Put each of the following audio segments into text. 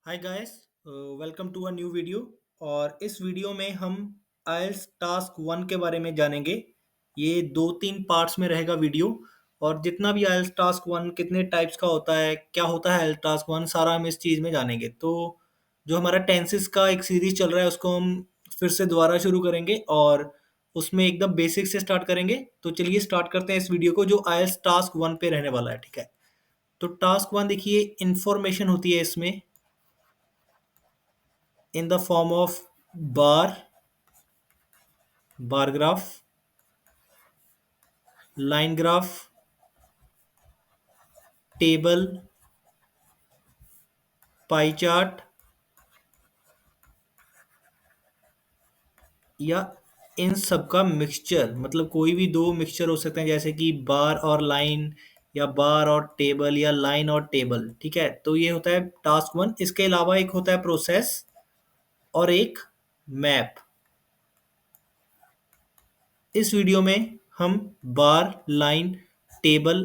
Hi guys, welcome to a new video. और इस video में हम आइल्स टास्क वन के बारे में जानेंगे। ये दो तीन पार्ट्स में रहेगा वीडियो। और जितना भी आइल्स टास्क वन कितने टाइप्स का होता है, क्या होता है आइल्स टास्क वन, सारा हम इस चीज़ में जानेंगे। तो जो हमारा टेंसेस का एक सीरीज चल रहा है उसको हम फिर से दोबारा शुरू करेंगे और उसमें एकदम बेसिक से स्टार्ट करेंगे। तो चलिए स्टार्ट करते हैं इस वीडियो को जो आइल्स टास्क वन पे रहने वाला है। ठीक है, तो टास्क वन देखिए, इंफॉर्मेशन होती है इसमें in the form of bar graph, line graph, table, pie chart या इन सब का मिक्सचर। मतलब कोई भी दो मिक्सचर हो सकते हैं, जैसे कि बार और लाइन या बार और टेबल या लाइन और टेबल। ठीक है, तो ये होता है टास्क वन। इसके अलावा एक होता है प्रोसेस और एक मैप। इस वीडियो में हम बार, लाइन, टेबल,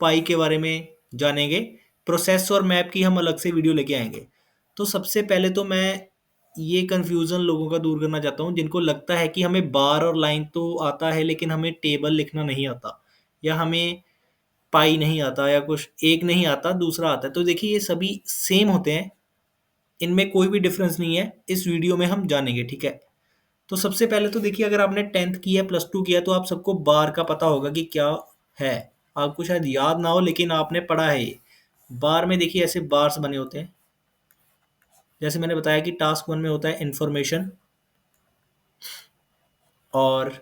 पाई के बारे में जानेंगे। प्रोसेस और मैप की हम अलग से वीडियो लेके आएंगे। तो सबसे पहले तो मैं ये कन्फ्यूज़न लोगों का दूर करना चाहता हूँ जिनको लगता है कि हमें बार और लाइन तो आता है लेकिन हमें टेबल लिखना नहीं आता, या हमें पाई नहीं आता, या कुछ एक नहीं आता दूसरा आता है। तो देखिए, ये सभी सेम होते हैं, इनमें कोई भी डिफरेंस नहीं है। इस वीडियो में हम जानेंगे। ठीक है, तो सबसे पहले तो देखिए, अगर आपने 10th किया, प्लस टू किया, तो आप सबको बार का पता होगा कि क्या है। आपको शायद याद ना हो लेकिन आपने पढ़ा है ये। बार में देखिए ऐसे बार्स बने होते हैं। जैसे मैंने बताया कि टास्क वन में होता है इंफॉर्मेशन, और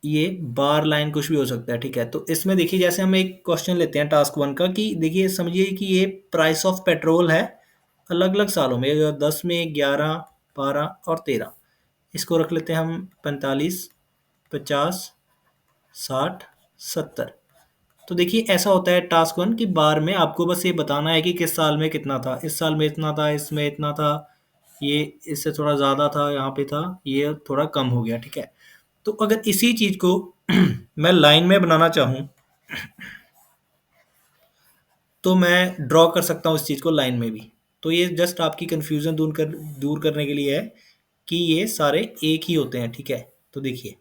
ये बार लाइन कुछ भी हो सकता है। ठीक है, तो इसमें देखिए, जैसे हम एक क्वेश्चन लेते हैं टास्क वन का, कि देखिए समझिए कि ये प्राइस ऑफ पेट्रोल है अलग अलग सालों में, 10 में, 11, 12 और 13। इसको रख लेते हैं हम 45, 50, 60, 70। तो देखिए ऐसा होता है टास्क वन की बार में आपको बस ये बताना है कि किस साल में कितना था, इस साल में इतना था, इसमें इतना था, ये इससे थोड़ा ज़्यादा था, यहाँ पे था, ये थोड़ा कम हो गया। ठीक है, तो अगर इसी चीज़ को मैं लाइन में बनाना चाहूँ तो मैं ड्रॉ कर सकता हूँ इस चीज़ को लाइन में भी। तो ये जस्ट आपकी कन्फ्यूज़न दूर करने के लिए है कि ये सारे एक ही होते हैं। ठीक है, तो देखिए,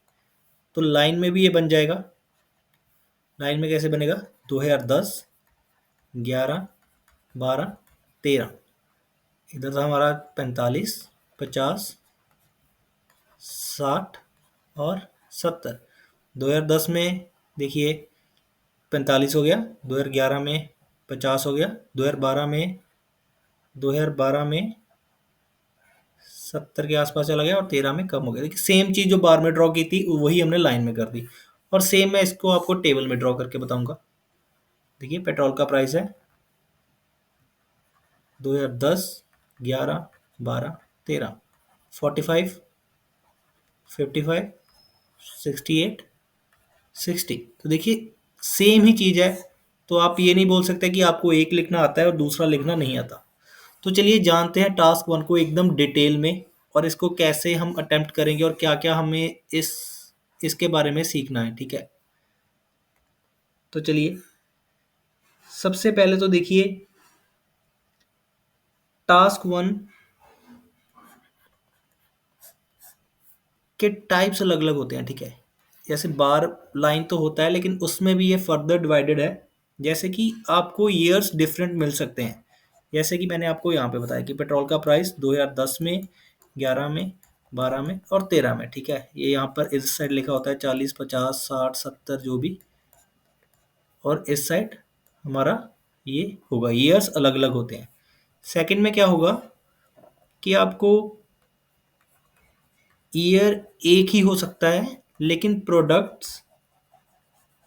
तो लाइन में भी ये बन जाएगा। लाइन में कैसे बनेगा? 2010, 11, 12, 13। इधर था हमारा 45, 50, 60 और 70। 2010 में देखिए 45 हो गया, 2011 में 50 हो गया, 2012 में 70 के आसपास चला गया, और 13 में कम हो गया। देखिए सेम चीज़ जो बार में ड्रॉ की थी वही हमने लाइन में कर दी। और सेम मैं इसको आपको टेबल में ड्रॉ करके बताऊंगा। देखिए पेट्रोल का प्राइस है 2010, 11, 12, 13, 45, 55, 68, 60। तो देखिए सेम ही चीज़ है। तो आप ये नहीं बोल सकते कि आपको एक लिखना आता है और दूसरा लिखना नहीं आता। तो चलिए जानते हैं टास्क वन को एकदम डिटेल में, और इसको कैसे हम अटेम्प्ट करेंगे और क्या क्या हमें इसके बारे में सीखना है। ठीक है, तो चलिए सबसे पहले तो देखिए टास्क वन के टाइप्स अलग अलग होते हैं। ठीक है, जैसे बार लाइन तो होता है लेकिन उसमें भी ये फर्दर डिवाइडेड है। जैसे कि आपको ईयर्स डिफरेंट मिल सकते हैं। जैसे कि मैंने आपको यहाँ पे बताया कि पेट्रोल का प्राइस 2010 में, 11 में, 12 में और 13 में। ठीक है, ये यहाँ पर इस साइड लिखा होता है 40, 50, 60, 70 जो भी, और इस साइड हमारा ये होगा। ईयर्स अलग अलग होते हैं। सेकंड में क्या होगा कि आपको ईयर एक ही हो सकता है लेकिन प्रोडक्ट्स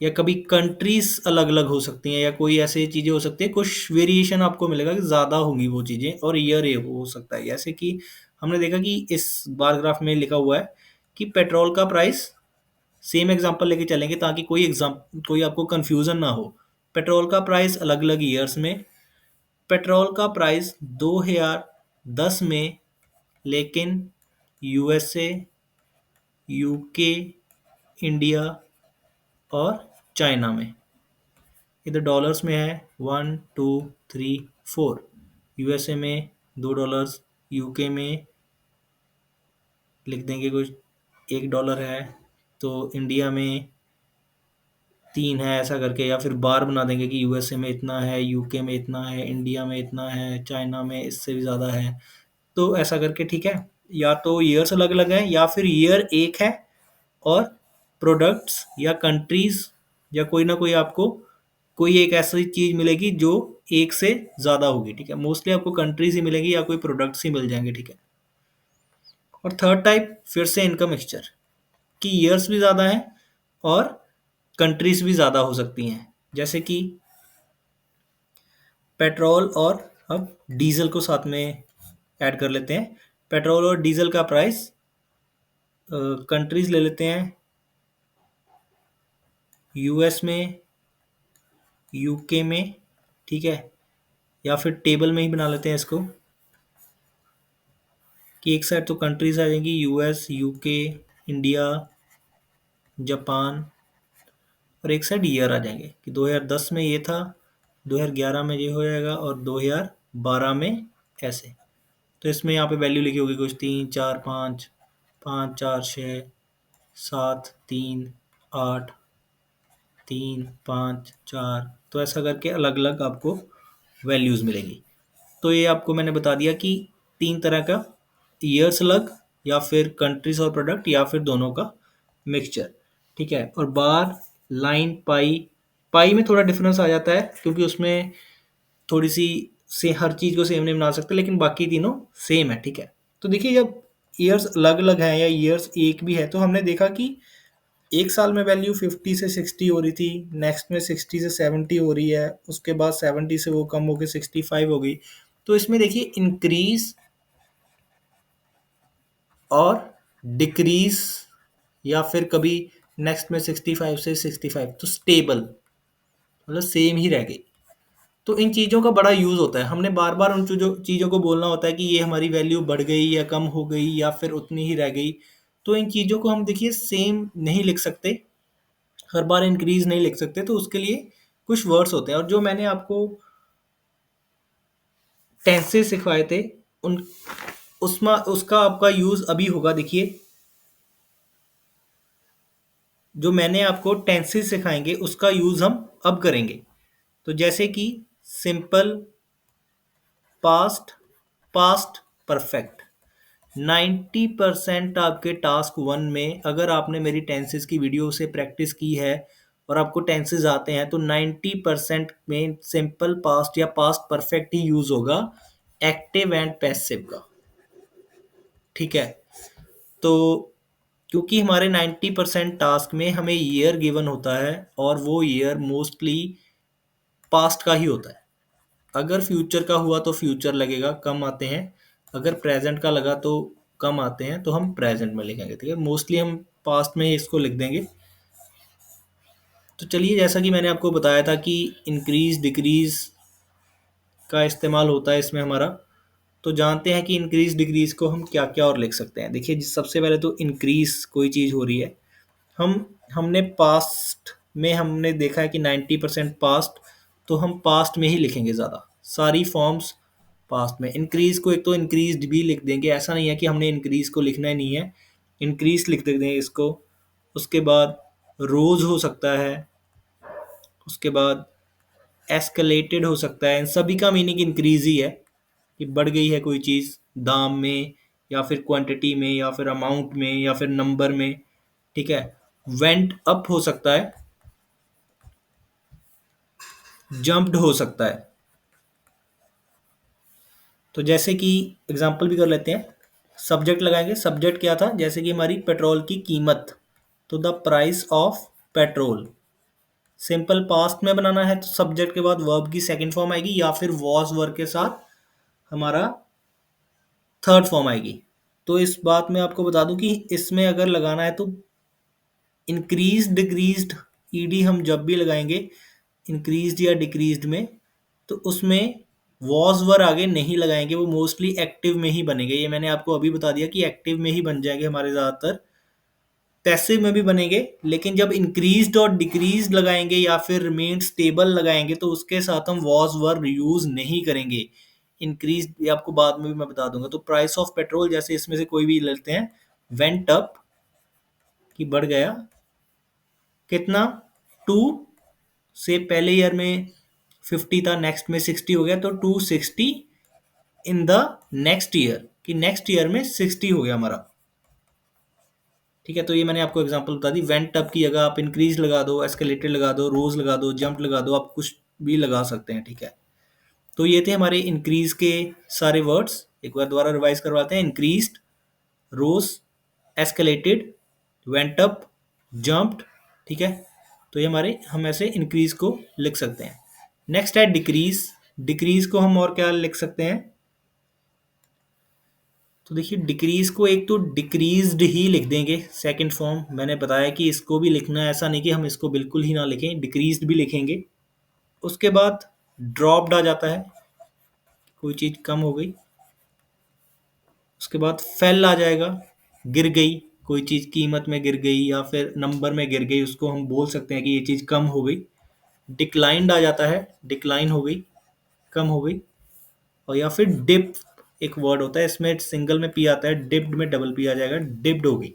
या कभी कंट्रीज अलग अलग हो सकती हैं, या कोई ऐसी चीज़ें हो सकती है, कुछ वेरिएशन आपको मिलेगा कि ज़्यादा होंगी वो चीज़ें, और ईयर ये हो सकता है। जैसे कि हमने देखा कि इस बार ग्राफ में लिखा हुआ है कि पेट्रोल का प्राइस, सेम एग्जांपल लेके चलेंगे ताकि कोई आपको कंफ्यूजन ना हो। पेट्रोल का प्राइस अलग अलग ईयर्स में। पेट्रोल का प्राइस 2010 में, लेकिन यूएसए, यूके, इंडिया और चाइना में, इधर डॉलर्स में है 1, 2, 3, 4। यूएसए में $2, यूके में लिख देंगे कुछ $1 है, तो इंडिया में 3 है, ऐसा करके, या फिर बार बना देंगे कि यूएसए में इतना है, यूके में इतना है, इंडिया में इतना है, चाइना में इससे भी ज़्यादा है। तो ऐसा करके, ठीक है, या तो ईयर्स अलग अलग है या फिर ईयर एक है और प्रोडक्ट्स या कंट्रीज या कोई ना कोई आपको कोई एक ऐसी चीज़ मिलेगी जो एक से ज़्यादा होगी, ठीक है। मोस्टली आपको कंट्रीज ही मिलेंगी या कोई प्रोडक्ट्स ही मिल जाएंगे, ठीक है। और थर्ड टाइप फिर से इनकम मिक्सचर, कि ईयर्स भी ज़्यादा हैं और कंट्रीज भी ज़्यादा हो सकती हैं, जैसे कि पेट्रोल और अब डीजल को साथ में ऐड कर लेते हैं। पेट्रोल और डीजल का प्राइस, कंट्रीज ले लेते हैं, यूएस में, यूके में, ठीक है, या फिर टेबल में ही बना लेते हैं इसको कि एक साइड तो कंट्रीज आ जाएंगी, यूएस, यूके, इंडिया, जापान, और एक साइड ईयर आ जाएंगे कि 2010 में ये था, 2011 में ये हो जाएगा और 2012 में ऐसे। तो इसमें यहाँ पे वैल्यू लिखी होगी कुछ 3 4 5, 5 4 6 7 3 8 3 5 4, तो ऐसा करके अलग अलग आपको वैल्यूज़ मिलेंगी। तो ये आपको मैंने बता दिया कि 3 तरह का, ईयर्स अलग, या फिर कंट्रीज और प्रोडक्ट, या फिर दोनों का मिक्सचर, ठीक है। और बार, लाइन, पाई, पाई में थोड़ा डिफरेंस आ जाता है क्योंकि उसमें थोड़ी सी से हर चीज़ को सेम नहीं बना सकते, लेकिन बाकी तीनों सेम है, ठीक है। तो देखिए, जब ईयर्स अलग अलग हैं या ईयर्स एक भी है, तो हमने देखा कि एक साल में वैल्यू 50 से 60 हो रही थी, नेक्स्ट में 60 से 70 हो रही है, उसके बाद 70 से वो कम होकर 65 हो गई। तो इसमें देखिए इंक्रीज और डिक्रीज, या फिर कभी नेक्स्ट में 65 से 65, तो स्टेबल, मतलब सेम ही रह गई। तो इन चीज़ों का बड़ा यूज़ होता है, हमने बार बार उन चीज़ों चीज़ों को बोलना होता है कि ये हमारी वैल्यू बढ़ गई या कम हो गई या फिर उतनी ही रह गई। तो इन चीज़ों को हम देखिए सेम नहीं लिख सकते, हर बार इंक्रीज नहीं लिख सकते, तो उसके लिए कुछ वर्ड्स होते हैं। और जो मैंने आपको टेंसेस सिखवाए थे, उन उसमें उसका आपका यूज़ अभी होगा। देखिए, जो मैंने आपको टेंसेस सिखाएंगे उसका यूज़ हम अब करेंगे। तो जैसे कि सिंपल पास्ट, पास्ट परफेक्ट, 90% आपके टास्क वन में, अगर आपने मेरी टेंसेस की वीडियो से प्रैक्टिस की है और आपको टेंसेस आते हैं, तो 90% में सिंपल पास्ट या पास्ट परफेक्ट ही यूज़ होगा, एक्टिव एंड पैसिव का, ठीक है। तो क्योंकि हमारे 90% टास्क में हमें ईयर गिवन होता है और वो ईयर मोस्टली पास्ट का ही होता है। अगर फ्यूचर का हुआ तो फ्यूचर लगेगा, कम आते हैं। अगर प्रेजेंट का लगा तो कम आते हैं, तो हम प्रेजेंट में लिखेंगे, ठीक है। मोस्टली हम पास्ट में ही इसको लिख देंगे। तो चलिए, जैसा कि मैंने आपको बताया था कि इंक्रीज डिक्रीज का इस्तेमाल होता है इसमें हमारा, तो जानते हैं कि इंक्रीज डिक्रीज को हम क्या क्या और लिख सकते हैं। देखिए, सबसे पहले तो इंक्रीज कोई चीज़ हो रही है, हमने पास्ट में हमने देखा है कि 90% पास्ट, तो हम पास्ट में ही लिखेंगे ज़्यादा, सारी फॉर्म्स पास्ट में। इंक्रीज को एक तो इंक्रीज भी लिख देंगे, ऐसा नहीं है कि हमने इंक्रीज को लिखना ही नहीं है, इंक्रीज लिख देंगे इसको। उसके बाद रोज हो सकता है, उसके बाद एस्केलेटेड हो सकता है। इन सभी का मीनिंग इंक्रीज ही है कि बढ़ गई है कोई चीज़ दाम में, या फिर क्वांटिटी में, या फिर अमाउंट में, या फिर नंबर में, ठीक है। वेंट अप हो सकता है, जंप्ड हो सकता है। तो जैसे कि एग्जांपल भी कर लेते हैं, सब्जेक्ट लगाएंगे। सब्जेक्ट क्या था, जैसे कि हमारी पेट्रोल की कीमत, तो the price of petrol. Simple past में बनाना है तो सब्जेक्ट के बाद वर्ब की सेकंड फॉर्म आएगी, या फिर वॉज वर्ब के साथ हमारा थर्ड फॉर्म आएगी। तो इस बात में आपको बता दूं कि इसमें अगर लगाना है तो इंक्रीज डिक्रीज्ड ईडी हम जब भी लगाएंगे इंक्रीज्ड या डिक्रीज्ड में, तो उसमें वॉज वर आगे नहीं लगाएंगे, वो मोस्टली एक्टिव में ही बनेंगे। ये मैंने आपको अभी बता दिया कि एक्टिव में ही बन जाएंगे हमारे ज़्यादातर, पैसिव में भी बनेंगे, लेकिन जब इंक्रीज्ड और डिक्रीज्ड लगाएंगे या फिर रिमेन स्टेबल लगाएंगे तो उसके साथ हम वॉज वर यूज़ नहीं करेंगे। इंक्रीज, ये आपको बाद में भी मैं बता दूंगा। तो प्राइस ऑफ पेट्रोल, जैसे इसमें से कोई भी लेते हैं, वेंट अप कि बढ़ गया कितना, टू से पहले ईयर में 50 था, नेक्स्ट में 60 हो गया, तो 260 इन द नेक्स्ट ईयर, कि नेक्स्ट ईयर में 60 हो गया हमारा। ठीक है, तो ये मैंने आपको एग्जांपल बता दी। वेंट अप की जगह आप इंक्रीज लगा दो, एस्केलेटेड लगा दो, रोज लगा दो, जंप लगा दो, आप कुछ भी लगा सकते हैं। ठीक है, तो ये थे हमारे इंक्रीज के सारे वर्ड्स। एक बार दोबारा रिवाइज करवाते हैं। इंक्रीज्ड, रोज, एस्केलेटेड, वेंट अप, जंप्ड। ठीक है, तो ये हमारे, हम ऐसे इंक्रीज को लिख सकते हैं। नेक्स्ट है डिक्रीज। डिक्रीज को हम और क्या लिख सकते हैं? तो देखिए, डिक्रीज को एक तो डिक्रीज्ड ही लिख देंगे, सेकंड फॉर्म। मैंने बताया कि इसको भी लिखना है, ऐसा नहीं कि हम इसको बिल्कुल ही ना लिखें, डिक्रीज्ड भी लिखेंगे। उसके बाद ड्रॉप्ड आ जाता है, कोई चीज़ कम हो गई। उसके बाद फेल आ जाएगा, गिर गई, कोई चीज़ कीमत में गिर गई या फिर नंबर में गिर गई, उसको हम बोल सकते हैं कि ये चीज़ कम हो गई। डिक्लाइंड आ जाता है, डिक्लाइन हो गई, कम हो गई। और या फिर डिप, एक वर्ड होता है, इसमें सिंगल में पी आता है, डिप्ड में डबल पी आ जाएगा, डिप्ड हो गई।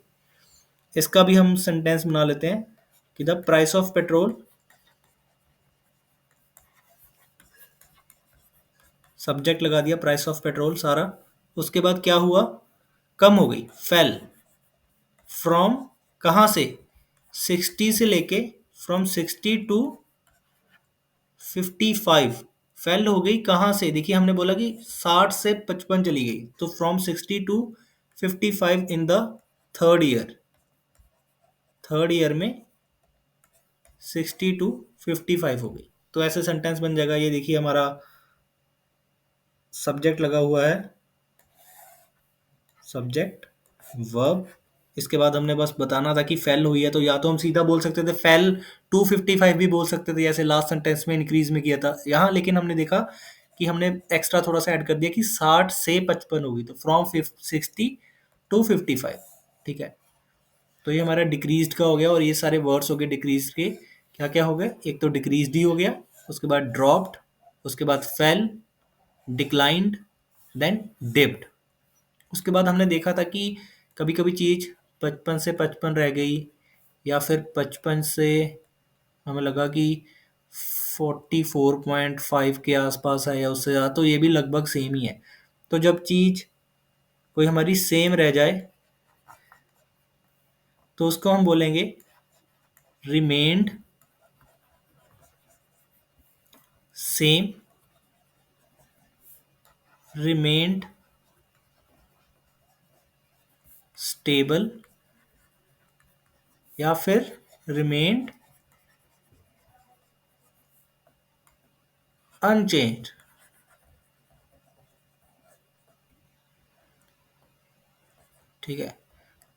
इसका भी हम सेंटेंस बना लेते हैं कि the price of petrol, subject लगा दिया प्राइस ऑफ पेट्रोल सारा। उसके बाद क्या हुआ? कम हो गई, फेल। फ्रॉम, कहाँ से? 60 से लेके, फ्रॉम 60 टू 55, फेल हो गई कहाँ से? देखिए, हमने बोला कि 60 से 55 चली गई, तो from 60 to 55 in the third year. Third year में 60 टू 55 हो गई, तो ऐसे सेंटेंस बन जाएगा। ये देखिए, हमारा सब्जेक्ट लगा हुआ है, सब्जेक्ट, वर्ब। इसके बाद हमने बस बताना था कि फेल हुई है, तो या तो हम सीधा बोल सकते थे फेल 255 भी बोल सकते थे, जैसे लास्ट सेंटेंस में इंक्रीज में किया था यहाँ। लेकिन हमने देखा कि हमने एक्स्ट्रा थोड़ा सा ऐड कर दिया कि 60 से 55 होगी, तो फ्रॉम 60 टू 55। ठीक है, तो ये हमारा डिक्रीज का हो गया, और ये सारे वर्ड्स हो गए डिक्रीज के। क्या क्या हो गए? एक तो डिक्रीज ही हो गया, उसके बाद ड्रॉप्ड, उसके बाद फेल, डिक्लाइंड, देन डिप्ड। उसके बाद हमने देखा था कि कभी कभी चीज़ 55 से 55 रह गई, या फिर 55 से हमें लगा कि 44.5 के आसपास है या उससे ज़्यादा, तो ये भी लगभग सेम ही है। तो जब चीज़ कोई हमारी सेम रह जाए, तो उसको हम बोलेंगे रिमेन्ड सेम, रिमेन्ड स्टेबल, या फिर रिमेन्ड अनचेंज्ड। ठीक है,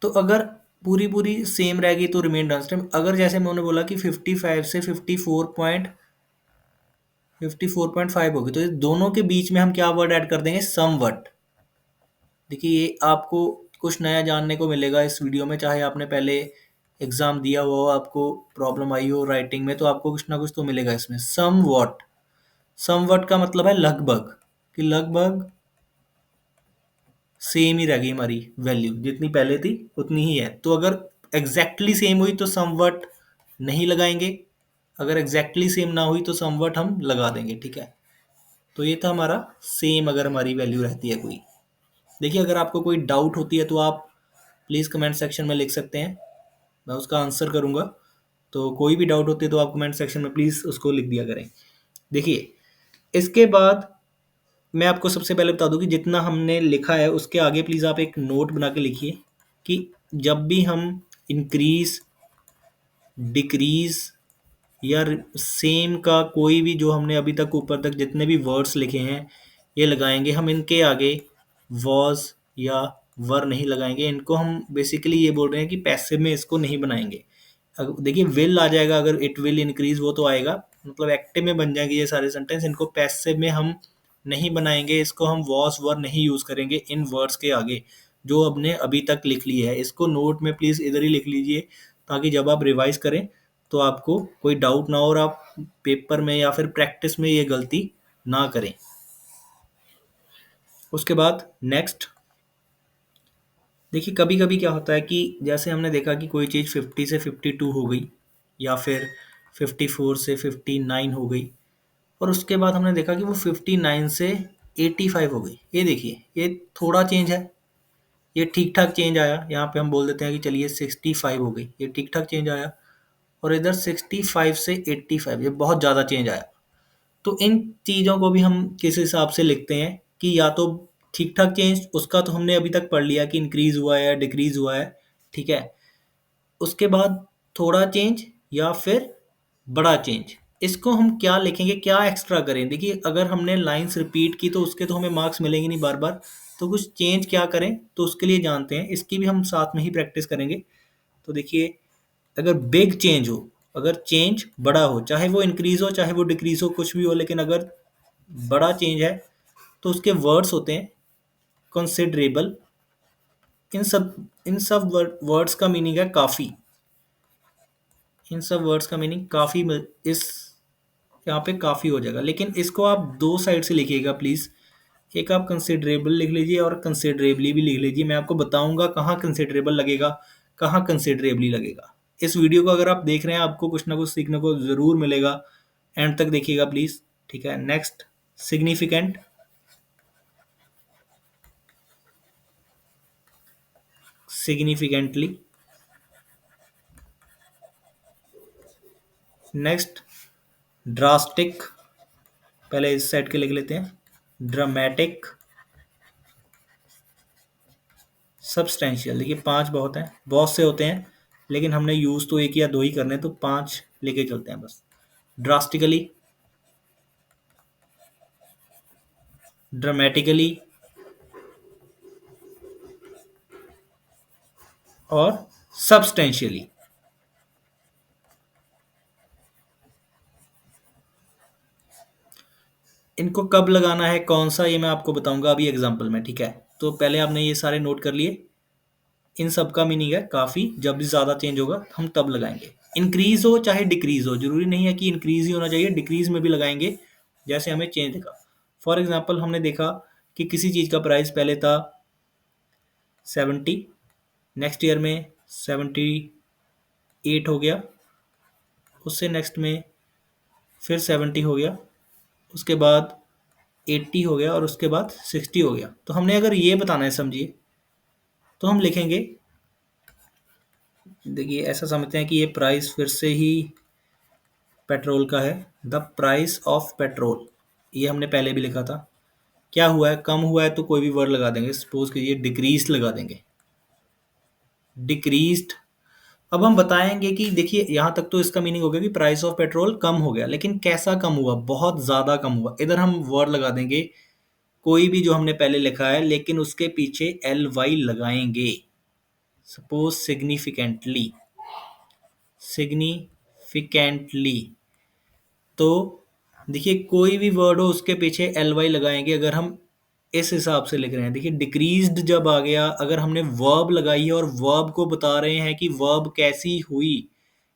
तो अगर पूरी पूरी सेम रह गई तो रिमेन्ड अनस्टेबल। अगर जैसे मैंने बोला कि 55 से 54.5 होगी, तो इस दोनों के बीच में हम क्या वर्ड ऐड कर देंगे? समवट। देखिए, ये आपको कुछ नया जानने को मिलेगा इस वीडियो में, चाहे आपने पहले एग्जाम दिया हो, आपको प्रॉब्लम आई हो राइटिंग में, तो आपको कुछ ना कुछ तो मिलेगा इसमें। समवट, समवट का मतलब है लगभग, कि लगभग सेम ही रह गई हमारी वैल्यू, जितनी पहले थी उतनी ही है। तो अगर एग्जैक्टली सेम हुई तो समवट नहीं लगाएंगे, अगर एग्जैक्टली सेम ना हुई तो समवट हम लगा देंगे। ठीक है, तो ये था हमारा सेम, अगर हमारी वैल्यू रहती है कोई। देखिए, अगर आपको कोई डाउट होती है तो आप प्लीज़ कमेंट सेक्शन में लिख सकते हैं, मैं उसका आंसर करूँगा। तो कोई भी डाउट होती है तो आप कमेंट सेक्शन में प्लीज़ उसको लिख दिया करें। देखिए, इसके बाद मैं आपको सबसे पहले बता दूं कि जितना हमने लिखा है उसके आगे प्लीज़ आप एक नोट बना के लिखिए कि जब भी हम इंक्रीज, डिक्रीज या सेम का कोई भी, जो हमने अभी तक ऊपर तक जितने भी वर्ड्स लिखे हैं ये लगाएंगे, हम इनके आगे वॉज या वर नहीं लगाएंगे। इनको हम बेसिकली ये बोल रहे हैं कि पैसिव में इसको नहीं बनाएंगे। देखिए, विल आ जाएगा, अगर इट विल इंक्रीज वो तो आएगा, मतलब एक्टिव में बन जाएंगे ये सारे सेंटेंस। इनको पैसिव में हम नहीं बनाएंगे, इसको हम वॉज वर नहीं यूज करेंगे इन वर्ड्स के आगे जो हमने अभी तक लिख ली है। इसको नोट में प्लीज इधर ही लिख लीजिए, ताकि जब आप रिवाइज करें तो आपको कोई डाउट ना हो, और आप पेपर में या फिर प्रैक्टिस में ये गलती ना करें। उसके बाद नेक्स्ट। देखिए कभी कभी क्या होता है कि जैसे हमने देखा कि कोई चीज़ 50 से 52 हो गई, या फिर 54 से 59 हो गई, और उसके बाद हमने देखा कि वो 59 से 85 हो गई। ये देखिए ये थोड़ा चेंज है, ये ठीक ठाक चेंज आया। यहाँ पे हम बोल देते हैं कि चलिए 65 हो गई, ये ठीक ठाक चेंज आया। और इधर 65 से 85, ये बहुत ज़्यादा चेंज आया। तो इन चीज़ों को भी हम किस हिसाब से लिखते हैं कि या तो ठीक ठाक चेंज, उसका तो हमने अभी तक पढ़ लिया कि इंक्रीज हुआ है या डिक्रीज हुआ है, ठीक है। उसके बाद थोड़ा चेंज या फिर बड़ा चेंज, इसको हम क्या लिखेंगे, क्या एक्स्ट्रा करें। देखिए अगर हमने लाइंस रिपीट की तो उसके तो हमें मार्क्स मिलेंगे नहीं बार बार, तो कुछ चेंज क्या करें तो उसके लिए जानते हैं, इसकी भी हम साथ में ही प्रैक्टिस करेंगे। तो देखिए अगर बिग चेंज हो, अगर चेंज बड़ा हो, चाहे वो इंक्रीज हो चाहे वो डिक्रीज हो, कुछ भी हो, लेकिन अगर बड़ा चेंज है तो उसके वर्ड्स होते हैं कंसिडरेबल। इन सब वर्ड्स का मीनिंग है काफ़ी। इन सब वर्ड्स का मीनिंग काफ़ी इस यहाँ पे काफ़ी हो जाएगा, लेकिन इसको आप दो साइड से लिखिएगा प्लीज़। एक आप कंसिडरेबल लिख लीजिए और कंसिडरेबली भी लिख लीजिए। मैं आपको बताऊंगा कहाँ कंसिडरेबल लगेगा, कहाँ कंसिडरेबली लगेगा। इस वीडियो को अगर आप देख रहे हैं, आपको कुछ ना कुछ सीखने को ज़रूर मिलेगा। एंड तक देखिएगा प्लीज़, ठीक है। Next, significant, significantly. Next, drastic, पहले इस साइड के लिख लेते हैं। Dramatic, substantial. देखिए पांच बहुत हैं, बहुत से होते हैं, लेकिन हमने यूज़ तो एक या दो ही करने, तो पांच लेके चलते हैं बस। ड्रास्टिकली, ड्रामेटिकली और सब्सटेंशियली। इनको कब लगाना है, कौन सा, ये मैं आपको बताऊंगा अभी एग्जांपल में, ठीक है। तो पहले आपने ये सारे नोट कर लिए। इन सब का मीनिंग है काफ़ी, जब भी ज़्यादा चेंज होगा हम तब लगाएंगे। इंक्रीज हो चाहे डिक्रीज हो, जरूरी नहीं है कि इंक्रीज ही होना चाहिए, डिक्रीज में भी लगाएंगे जैसे हमें चेंज दिखा। फॉर एग्जाम्पल हमने देखा कि किसी चीज़ का प्राइस पहले था 70, नेक्स्ट ईयर में 78 हो गया, उससे नेक्स्ट में फिर 70 हो गया, उसके बाद 80 हो गया, और उसके बाद 60 हो गया। तो हमने अगर ये बताना है, समझिए, तो हम लिखेंगे, देखिए ऐसा समझते हैं कि ये प्राइस फिर से ही पेट्रोल का है। द प्राइस ऑफ पेट्रोल, ये हमने पहले भी लिखा था। क्या हुआ है, कम हुआ है, तो कोई भी वर्ड लगा देंगे। सपोज कीजिए डिक्रीज लगा देंगे, डिक्रीज्ड। अब हम बताएंगे कि देखिए यहाँ तक तो इसका मीनिंग हो गया कि प्राइस ऑफ पेट्रोल कम हो गया, लेकिन कैसा कम हुआ, बहुत ज़्यादा कम हुआ। इधर हम वर्ड लगा देंगे कोई भी जो हमने पहले लिखा है, लेकिन उसके पीछे एल वाई लगाएंगे। Suppose significantly, significantly. तो देखिए कोई भी वर्ड हो उसके पीछे एल वाई लगाएंगे, अगर हम इस हिसाब से लिख रहे हैं। देखिए डिक्रीज्ड जब आ गया, अगर हमने वर्ब लगाई है और वर्ब को बता रहे हैं कि वर्ब कैसी हुई,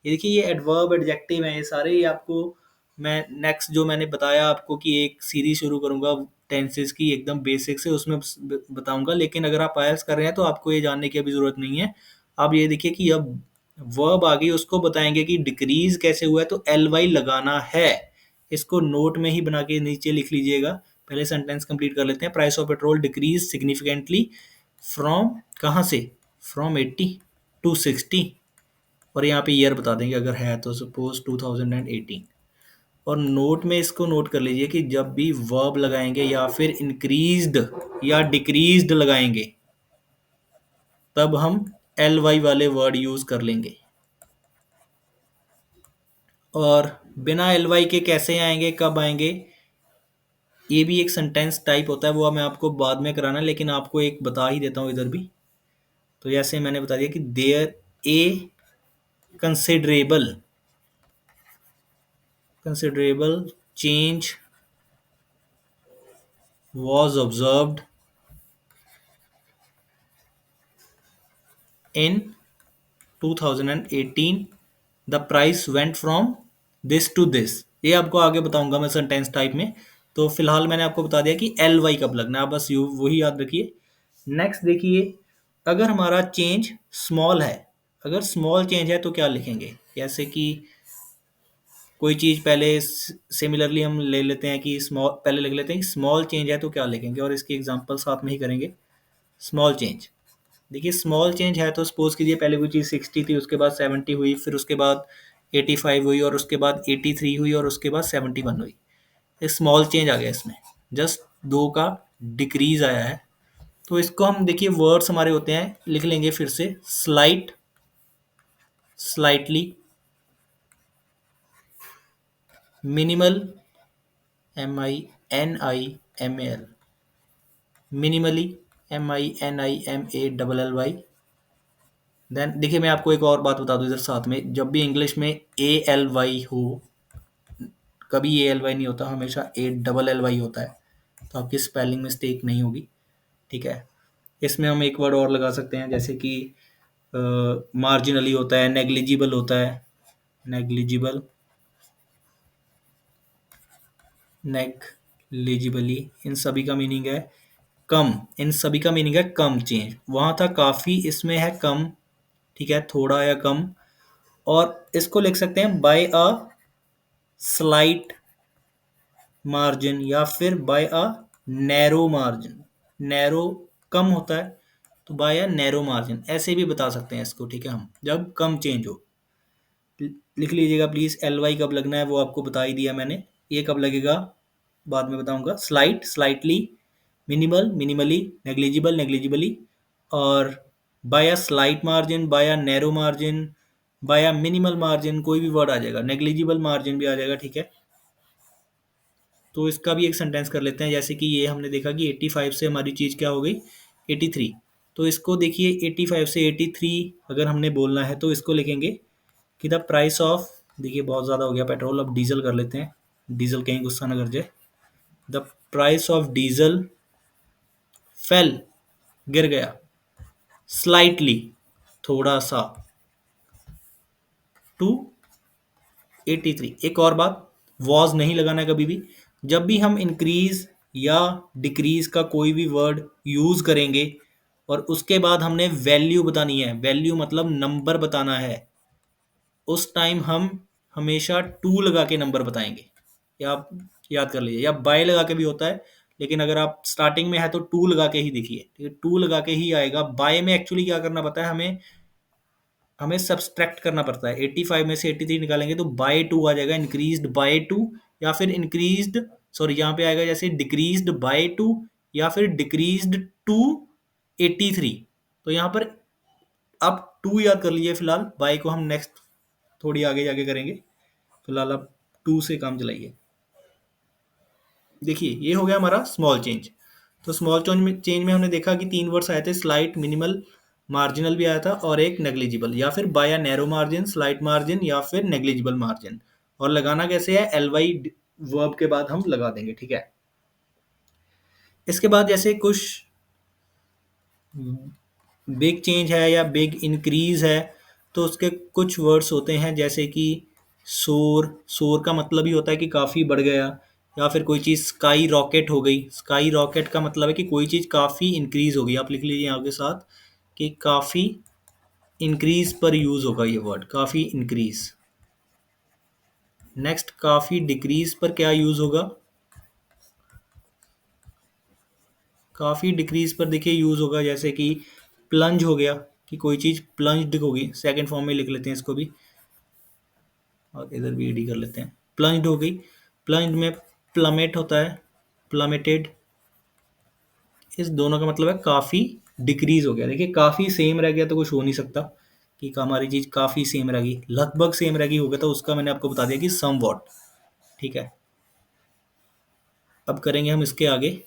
ये देखिए ये एडवर्ब एडजेक्टिव हैं, ये सारे। ये आपको मैं नेक्स्ट जो मैंने बताया आपको कि एक सीरीज शुरू करूंगा टेंसेस की, एकदम बेसिक से, उसमें बताऊंगा। लेकिन अगर आप आयल्स कर रहे हैं तो आपको ये जानने की अभी ज़रूरत नहीं है। आप ये देखिए कि अब वर्ब आ गई, उसको बताएंगे कि डिक्रीज कैसे हुआ है, तो एल वाई लगाना है। इसको नोट में ही बना के नीचे लिख लीजिएगा। पहले सेंटेंस कंप्लीट कर लेते हैं। Price of petrol decrease significantly from, कहाँ से, फ्रॉम 80 टू 60, और यहाँ पे ईयर बता देंगे अगर है तो, सपोज 2018। और नोट में इसको नोट कर लीजिए कि जब भी वर्ब लगाएंगे या फिर इंक्रीज्ड या डिक्रीज्ड लगाएंगे, तब हम एल वाई वाले वर्ड यूज कर लेंगे। और बिना एल वाई के कैसे आएंगे, कब आएंगे, ये भी एक सेंटेंस टाइप होता है, वो मैं आपको बाद में कराना है, लेकिन आपको एक बता ही देता हूँ इधर भी। तो जैसे मैंने बता दिया कि there a considerable, considerable change was observed in 2018, the price went from this to this। ये आपको आगे बताऊंगा मैं सेंटेंस टाइप में। तो फिलहाल मैंने आपको बता दिया कि एल वाई कब लगना है, आप बस यू वही याद रखिए। नेक्स्ट देखिए, अगर हमारा चेंज स्मॉल है, अगर स्मॉल चेंज है तो क्या लिखेंगे? जैसे कि कोई चीज़ पहले सिमिलरली हम ले लेते हैं कि स्मॉल, पहले लिख लेते हैं कि स्मॉल चेंज है तो क्या लिखेंगे, और इसकी एग्जांपल साथ में ही करेंगे। स्मॉल चेंज, देखिए स्मॉल चेंज है तो सपोज कीजिए पहले कोई चीज़ 60 थी, उसके बाद 70 हुई, फिर उसके बाद 85 हुई, और उसके बाद 83 हुई, और उसके बाद 71 हुई। एक स्मॉल चेंज आ गया इसमें, जस्ट दो का डिक्रीज आया है। तो इसको हम देखिए वर्ड्स हमारे होते हैं, लिख लेंगे फिर से, slight, slightly, minimal, MINIMAL, minimally, MINIMALLY। Then देखिए मैं आपको एक और बात बता दूं इधर साथ में, जब भी इंग्लिश में ALY हो, कभी ALY नहीं होता, हमेशा ALLY होता है, तो आपकी स्पेलिंग मिस्टेक नहीं होगी, ठीक है। इसमें हम एक वर्ड और लगा सकते हैं, जैसे कि मार्जिनली होता है, नेग्लिजिबल होता है, नेग्लिजिबल, नेग्लिजिबली, इन सभी का मीनिंग है कम, इन सभी का मीनिंग है कम चेंज। वहाँ था काफ़ी, इसमें है कम, ठीक है, थोड़ा या कम। और इसको लिख सकते हैं बाय अ स्लाइट मार्जिन, या फिर by a narrow margin. Narrow कम होता है, तो बाय अ नैरो मार्जिन ऐसे भी बता सकते हैं इसको, ठीक है, हम जब कम चेंज हो। लिख लीजिएगा प्लीज़, एल वाई कब लगना है वो आपको बता ही दिया मैंने, ये कब लगेगा बाद में बताऊंगा। Slight, slightly, minimal, minimally, negligible, negligibly, और by a slight margin, by a narrow margin, by a minimal margin, कोई भी वर्ड आ जाएगा, नेग्लिजिबल मार्जिन भी आ जाएगा, ठीक है। तो इसका भी एक सेंटेंस कर लेते हैं, जैसे कि ये हमने देखा कि 85 से हमारी चीज़ क्या हो गई, 83। तो इसको देखिए 85 से 83 अगर हमने बोलना है तो इसको लिखेंगे कि द प्राइस ऑफ, देखिए बहुत ज़्यादा हो गया पेट्रोल, अब डीजल कर लेते हैं, डीजल कहीं गुस्सा ना कर जाए। The price of diesel fail, गिर गया, स्लाइटली, थोड़ा सा, टू 83। एक और बात, वॉज नहीं लगाना है कभी भी। जब भी हम इंक्रीज या डिक्रीज का कोई भी वर्ड यूज करेंगे और उसके बाद हमने वैल्यू बतानी है, वैल्यू मतलब नंबर बताना है, उस टाइम हम हमेशा टू लगा के नंबर बताएंगे, या आप याद कर लीजिए, या बाय लगा के भी होता है, लेकिन अगर आप स्टार्टिंग में है तो टू लगा के ही देखिए, ठीक है, टू लगा के ही आएगा। बाय में एक्चुअली क्या करना पड़ता है, हमें हमें सब्सट्रैक्ट करना पड़ता है, 85 में से 83 निकालेंगे तो बाय टू आ जाएगा, इंक्रीज्ड बाय टू, या फिर इंक्रीज्ड, सॉरी यहाँ पे आएगा जैसे डिक्रीज्ड बाय टू, या फिर डिक्रीज्ड टू 83। तो यहाँ पर आप टू याद कर लीजिए, फिलहाल बाय को हम नेक्स्ट थोड़ी आगे जाके करेंगे, फिलहाल आप टू से काम चलाइए। देखिए ये हो गया हमारा स्मॉल चेंज। तो स्मॉल चेंज में हमने देखा कि तीन वर्ड्स आए थे, स्लाइट, मिनिमल, मार्जिनल भी आया था, और एक नेग्लिजिबल, या फिर by a narrow margin, slight margin, या फिर नेग्लिजिबल मार्जिन। और लगाना कैसे है, एल वाई वर्ब के बाद हम लगा देंगे, ठीक है। इसके बाद जैसे कुछ बिग चेंज है या बिग इंक्रीज है, तो उसके कुछ वर्ड्स होते हैं, जैसे कि सोर, सोर का मतलब ही होता है कि काफ़ी बढ़ गया, या फिर कोई चीज़ स्काई रॉकेट हो गई, स्काई रॉकेट का मतलब है कि कोई चीज़ काफ़ी इंक्रीज हो गई, आप लिख लीजिए यहाँ के साथ कि काफ़ी इंक्रीज पर यूज़ होगा ये वर्ड, काफ़ी इंक्रीज। नेक्स्ट, काफ़ी डिक्रीज पर क्या यूज़ होगा, काफ़ी डिक्रीज पर देखिए यूज़ होगा, जैसे कि प्लंज हो गया, कि कोई चीज़ प्लंज्ड होगी, सेकंड फॉर्म में लिख लेते हैं इसको भी, और इधर भी ईडी कर लेते हैं, प्लंज्ड हो गई। प्लंज्ड में प्लमेट होता है, प्लमेटेड, इस दोनों का मतलब है काफ़ी डिक्रीज हो गया। देखिए काफ़ी सेम रह गया तो कुछ हो नहीं सकता कि हमारी चीज़ काफ़ी सेम रहेगी, लगभग सेम रहेगी हो गया, तो उसका मैंने आपको बता दिया कि सम वॉट, ठीक है। अब करेंगे हम इसके आगे,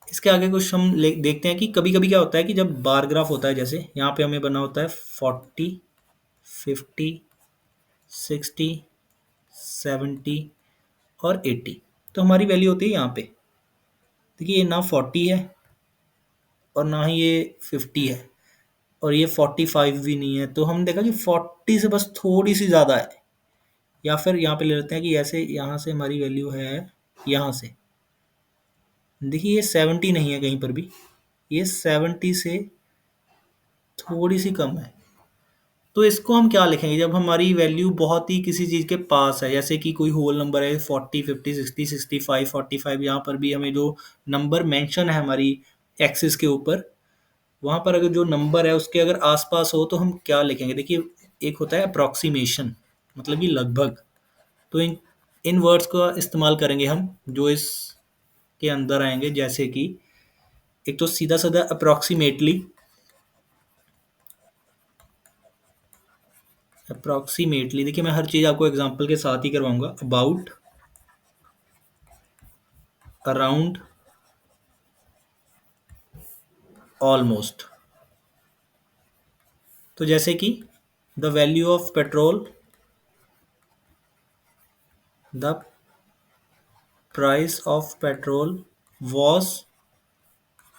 इसके आगे कुछ हम देखते हैं कि कभी कभी क्या होता है कि जब बार ग्राफ होता है, जैसे यहाँ पे हमें बना होता है 40, 50, 60, 70 और 80, तो हमारी वैल्यू होती है यहाँ पे। देखिए ये ना 40 है और ना ही ये 50 है, और ये 45 भी नहीं है, तो हमने देखा कि 40 से बस थोड़ी सी ज़्यादा है, या फिर यहाँ पे ले लेते हैं कि ऐसे यहाँ से हमारी वैल्यू है यहाँ से, देखिए ये 70 नहीं है कहीं पर भी, ये 70 से थोड़ी सी कम है। तो इसको हम क्या लिखेंगे जब हमारी वैल्यू बहुत ही किसी चीज़ के पास है, जैसे कि कोई होल नंबर है 40 50 60 65 45, यहाँ पर भी हमें जो नंबर मेंशन है हमारी एक्सिस के ऊपर, वहाँ पर अगर जो नंबर है उसके अगर आसपास हो तो हम क्या लिखेंगे। देखिए एक होता है अप्रॉक्सीमेशन, मतलब कि लगभग, तो इन वर्ड्स का इस्तेमाल करेंगे हम जो इस के अंदर आएंगे, जैसे कि एक तो सीधा साधा अप्रॉक्सीमेटली, अप्रॉक्सीमेटली देखिए मैं हर चीज़ आपको एग्जांपल के साथ ही करवाऊंगा। About, around, almost. तो जैसे कि the value of petrol, the price of petrol was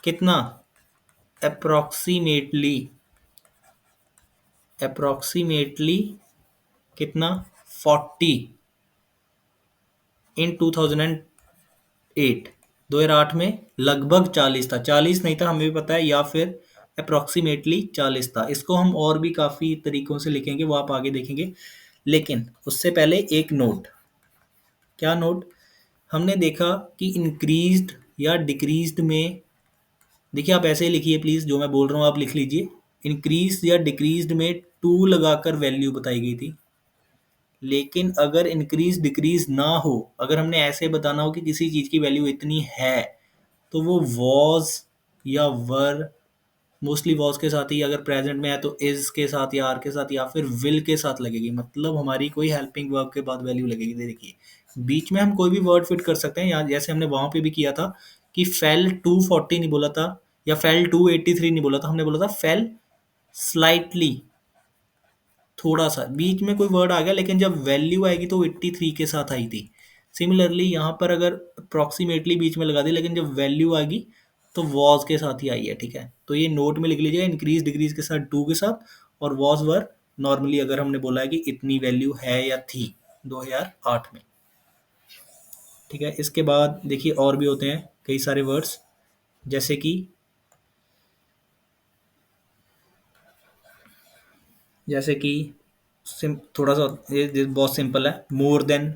कितना, अप्रॉक्सीमेटली, अप्रॉक्सीमेटली कितना 40 इन 2008, 2008 में लगभग 40 था, 40 नहीं था हमें भी पता है, या फिर अप्रॉक्सीमेटली 40 था। इसको हम और भी काफ़ी तरीकों से लिखेंगे, वो आप आगे देखेंगे। लेकिन उससे पहले एक नोट, क्या नोट, हमने देखा कि इंक्रीज्ड या डिक्रीज्ड में, देखिए आप ऐसे ही लिखिए प्लीज़, जो मैं बोल रहा हूँ आप लिख लीजिए। इंक्रीज या डिक्रीज्ड में 2 लगाकर वैल्यू बताई गई थी, लेकिन अगर इंक्रीज डिक्रीज ना हो, अगर हमने ऐसे बताना हो कि किसी चीज़ की वैल्यू इतनी है, तो वो वॉज या वर, मोस्टली वॉज के साथ ही, अगर प्रेजेंट में है तो इज के साथ या आर के साथ या फिर विल के साथ लगेगी, मतलब हमारी कोई हेल्पिंग वर्ब के बाद वैल्यू लगेगी। देखिए बीच में हम कोई भी वर्ड फिट कर सकते हैं, या जैसे हमने वहां पे भी किया था कि फेल 240 नहीं बोला था, या फेल 283 नहीं बोला था, हमने बोला था फेल स्लाइटली, थोड़ा सा बीच में कोई वर्ड आ गया, लेकिन जब वैल्यू आएगी तो 83 के साथ आई थी। सिमिलरली यहाँ पर अगर अप्रॉक्सीमेटली बीच में लगा दी, लेकिन जब वैल्यू आएगी तो वॉज के साथ ही आई है, ठीक है। तो ये नोट में लिख लीजिएगा, इंक्रीज डिक्रीज के साथ टू के साथ, और वॉज वर नॉर्मली अगर हमने बोला है कि इतनी वैल्यू है या थी 2008 में, ठीक है। इसके बाद देखिए और भी होते हैं कई सारे वर्ड्स, जैसे कि थोड़ा सा ये बहुत सिंपल है, मोर देन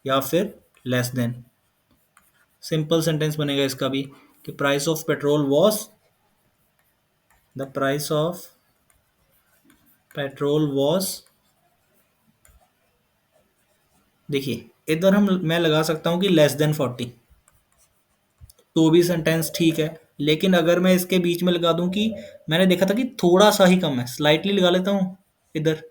या फिर लेस देन। सिंपल सेंटेंस बनेगा इसका भी कि price of petrol was, the price of petrol was, देखिए इधर मैं लगा सकता हूं कि लेस देन 40, तो भी सेंटेंस ठीक है। लेकिन अगर मैं इसके बीच में लगा दूं कि मैंने देखा था कि थोड़ा सा ही कम है, स्लाइटली लगा लेता हूं इधर,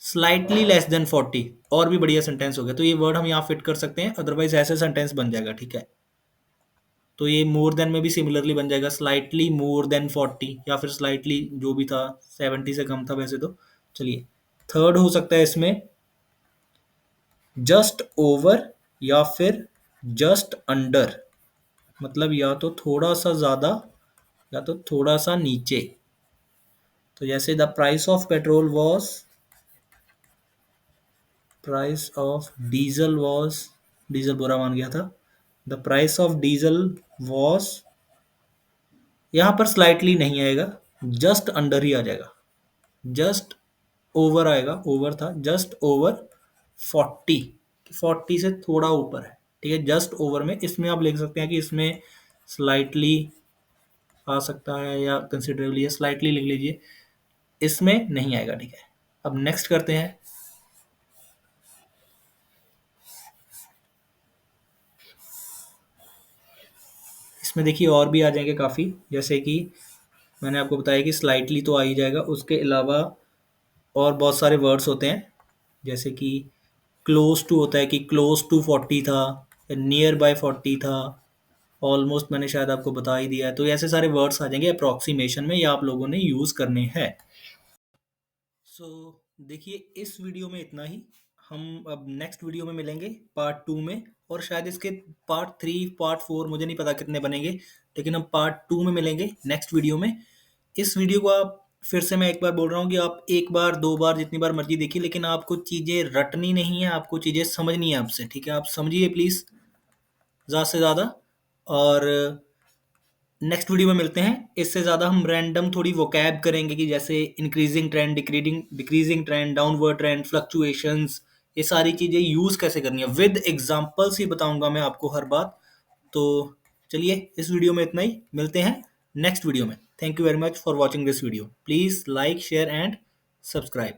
स्लाइटली लेस देन 40, और भी बढ़िया सेंटेंस हो गया। तो ये वर्ड हम यहाँ फिट कर सकते हैं, अदरवाइज ऐसे सेंटेंस बन जाएगा, ठीक है। तो ये मोर देन में भी सिमिलरली बन जाएगा, स्लाइटली मोर देन 40, या फिर स्लाइटली जो भी था 70 से कम था वैसे तो। चलिए थर्ड हो सकता है इसमें जस्ट ओवर या फिर जस्ट अंडर, मतलब या तो थोड़ा सा ज़्यादा या तो थोड़ा सा नीचे। तो जैसे the price of petrol was, price of diesel was, diesel बुरा मान गया था, the price of diesel was, यहाँ पर स्लाइटली नहीं आएगा, जस्ट अंडर ही आ जाएगा, जस्ट ओवर आएगा, ओवर था, जस्ट ओवर 40, 40 से थोड़ा ऊपर है, ठीक है, जस्ट ओवर में। इसमें आप लिख सकते हैं कि इसमें स्लाइटली आ सकता है या कंसिडरेबली है, स्लाइटली लिख लीजिए, इसमें नहीं आएगा, ठीक है। अब नेक्स्ट करते हैं, इसमें देखिए और भी आ जाएंगे काफ़ी, जैसे कि मैंने आपको बताया कि स्लाइटली तो आ ही जाएगा, उसके अलावा और बहुत सारे वर्ड्स होते हैं, जैसे कि क्लोज टू होता है कि क्लोज टू 40 था, या नियर बाय 40 था, ऑलमोस्ट मैंने शायद आपको बता ही दिया है। तो ऐसे सारे वर्ड्स आ जाएंगे अप्रॉक्सीमेशन में, या आप लोगों ने यूज़ करने हैं। सो देखिए इस वीडियो में इतना ही, हम अब नेक्स्ट वीडियो में मिलेंगे पार्ट 2 में, और शायद इसके पार्ट 3 पार्ट 4 मुझे नहीं पता कितने बनेंगे, लेकिन हम पार्ट 2 में मिलेंगे नेक्स्ट वीडियो में। इस वीडियो को आप फिर से मैं एक बार बोल रहा हूँ कि आप एक बार, 2 बार, जितनी बार मर्ज़ी देखिए, लेकिन आपको चीज़ें रटनी नहीं है, आपको चीज़ें समझनी है आपसे, ठीक है? आप समझिए प्लीज़ ज़्यादा से ज़्यादा। और नेक्स्ट वीडियो में मिलते हैं। इससे ज़्यादा हम रैंडम थोड़ी वोकैब करेंगे कि जैसे increasing trend, decreasing trend, downward trend, fluctuations, ये सारी चीज़ें यूज़ कैसे करनी है, विद एग्जांपल्स ही बताऊंगा मैं आपको हर बात। तो चलिए, इस वीडियो में इतना ही, मिलते हैं नेक्स्ट वीडियो में। Thank you very much for watching this video. Please like, share and subscribe.